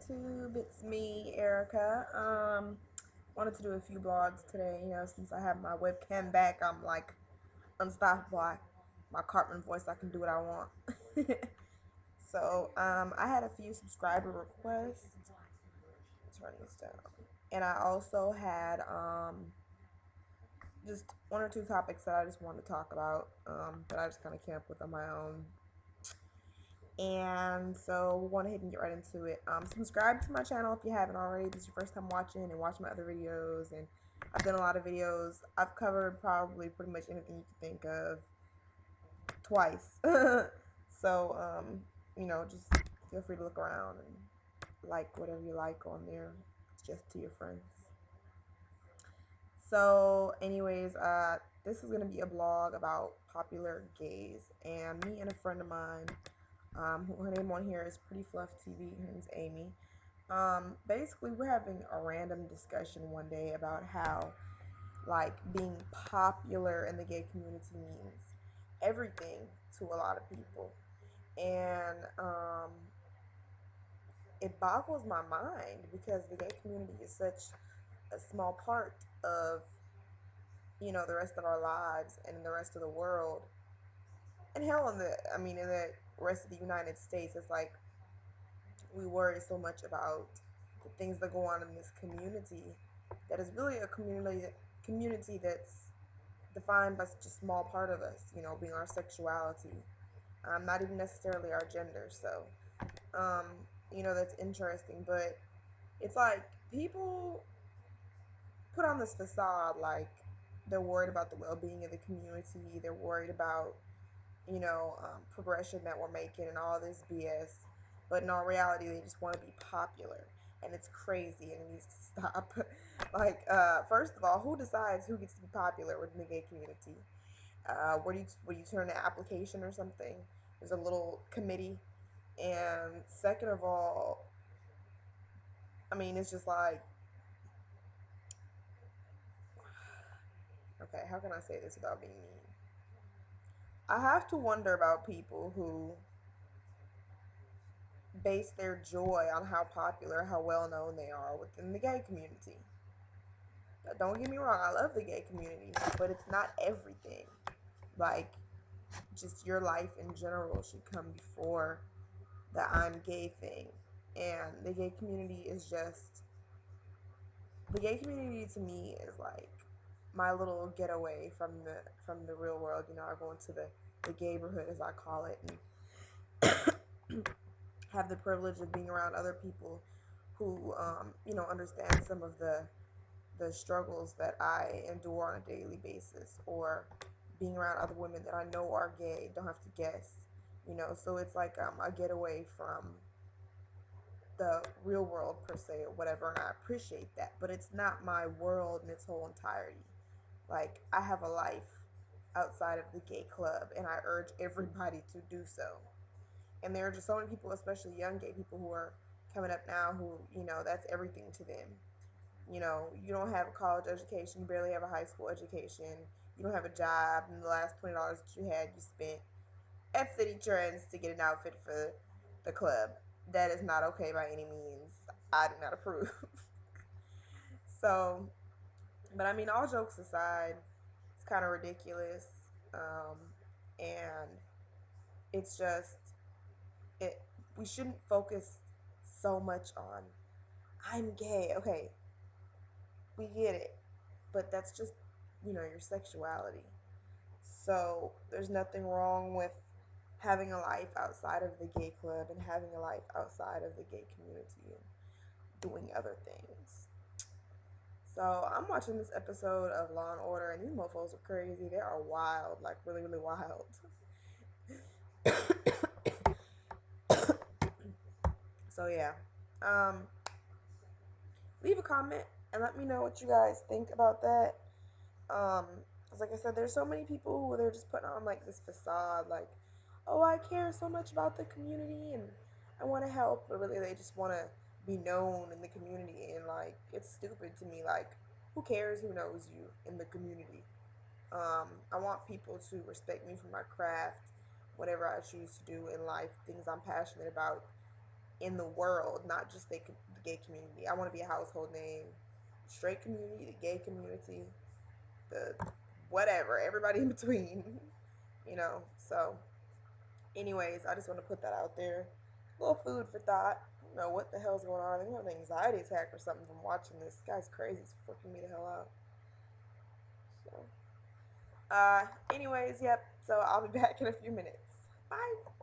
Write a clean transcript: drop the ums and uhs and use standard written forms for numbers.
YouTube. It's me, Erica. Wanted to do a few blogs today. Since I have my webcam back, I'm like unstoppable. My Cartman voice, I can do what I want. I had a few subscriber requests. Turn this down. And I also had just one or two topics that I just wanted to talk about that I just kind of came up with on my own. And so we'll go ahead and get right into it. Subscribe to my channel if you haven't already. This is your first time watching, and watch my other videos. And I've done a lot of videos. I've covered probably pretty much anything you can think of twice. Just feel free to look around and like whatever you like on there. It's just to your friends. This is gonna be a blog about popular gays, and me and a friend of mine, her name on here is Pretty Fluff TV. Her name's Amy. Basically, we're having a random discussion one day about how, like, being popular in the gay community means everything to a lot of people, and it boggles my mind because the gay community is such a small part of the rest of our lives and in the rest of the world, and hell, in the rest of the United States. It's like we worry so much about the things that go on in this community that is really a community that's defined by such a small part of us, being our sexuality, not even necessarily our gender. So, um, that's interesting. But it's like people put on this facade like they're worried about the well being of the community, they're worried about progression that we're making and all this BS. But in all reality, they just want to be popular. And it's crazy and it needs to stop. First of all, who decides who gets to be popular within the gay community? Where you turn an application or something? There's a little committee. And second of all, it's just like, okay, how can I say this without being mean? I have to wonder about people who base their joy on how popular, how well known they are within the gay community. Don't get me wrong, I love the gay community, but it's not everything. Like, just your life in general should come before the I'm gay thing. And the gay community to me is like my little getaway from the real world. I go into the gayborhood, as I call it, and have the privilege of being around other people who understand some of the struggles that I endure on a daily basis, or being around other women that I know are gay, don't have to guess, so it's like a getaway from the real world per se, or whatever, and I appreciate that, but it's not my world in its whole entirety. Like, I have a life outside of the gay club, and I urge everybody to do so. And there are just so many people, especially young gay people, who are coming up now who, that's everything to them. You don't have a college education, you barely have a high school education, you don't have a job, and the last $20 that you had, you spent at City Trends to get an outfit for the club. That is not okay by any means. I do not approve. So, but all jokes aside, it's kind of ridiculous. Um, and it's just, it, we shouldn't focus so much on, I'm gay. Okay, we get it. But that's just, your sexuality. So there's nothing wrong with having a life outside of the gay club and having a life outside of the gay community and doing other things. So I'm watching this episode of Law and Order, and these mofos are crazy. They are wild, like really, really wild. So yeah, um, leave a comment and let me know what you guys think about that. Um, 'Cause like I said, there's so many people who they're just putting on like this facade, like, oh, I care so much about the community and I want to help, but really they just want to be known in the community, and like it's stupid to me. Like, who cares who knows you in the community? I want people to respect me for my craft, whatever I choose to do in life, things I'm passionate about. in the world, not just the gay community. I want to be a household name. Straight community, the gay community, the whatever, everybody in between, you know. So, anyways, I just want to put that out there. A little food for thought. I don't know what the hell's going on. I think I have an anxiety attack or something from watching this. This guy's crazy. It's freaking me the hell out. So, anyways, yep. So I'll be back in a few minutes. Bye.